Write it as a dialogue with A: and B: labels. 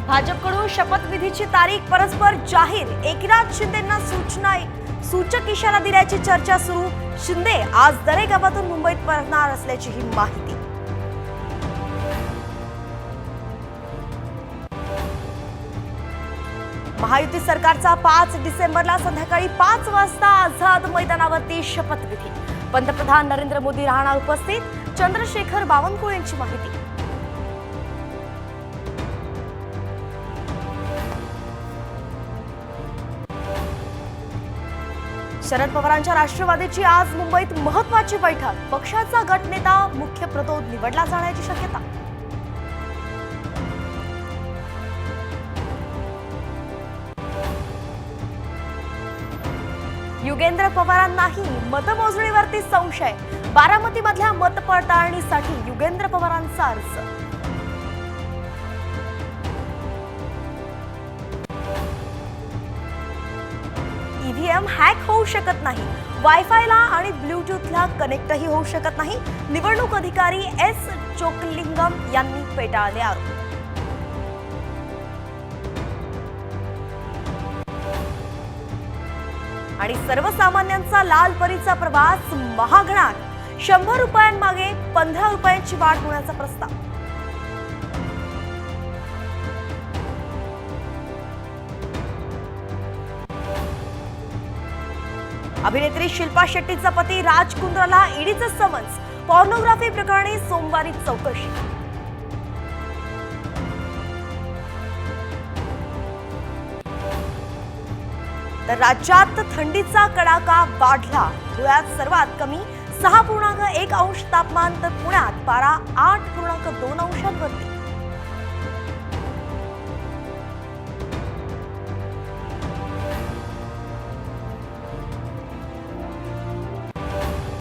A: भाजपकडून शपथविधीची तारीख परस्पर जाहीर, एकनाथ शिंदेंना सूचक इशारा दिल्याची चर्चा सुरू। शिंदे आज दरेगावातून मुंबईत परतणार असल्याची ही माहिती। महायुती सरकारचा 5 डिसेंबरला संध्याकाळी 5 वाजता आझाद मैदानावरती शपथविधी। पंतप्रधान नरेंद्र मोदी राहणार उपस्थित, चंद्रशेखर बावनकुळे यांची माहिती। शरद पवारांच्या राष्ट्रवादीची आज मुंबईत महत्त्वाची बैठक, पक्षाचा गटनेता मुख्य प्रतोद निवडला जाण्याची शक्यता। युगेंद्र पवारांनाही मतमोजणीवरती संशय, बारामतीमधल्या मतपडताळणीसाठी युगेंद्र पवारांचा अर्ज। ईव्हीएम हॅक होऊ शकत नाही, वायफायला आणि ब्लूटूथला कनेक्टही होऊ शकत नाही, निवडणूक अधिकारी एस चोकलिंगम यांनी फेटाळले आरोप। आणि सर्वसामान्यांचा लालपरीचा प्रवास महागणार, 100 रुपयांमागे 15 रुपयांची वाढ होण्याचा प्रस्ताव। अभिनेत्री शिल्पा शेट्टीचा पती राज कुंद्राला ईडीचं समन्स, पॉर्नोग्राफी प्रकरणी सोमवारी चौकशी। तर राज्यात थंडीचा कडाका वाढला, धुळ्यात सर्वात कमी 6.1 अंश तापमान, तर पुण्यात पारा 8.2 अंशांवरती।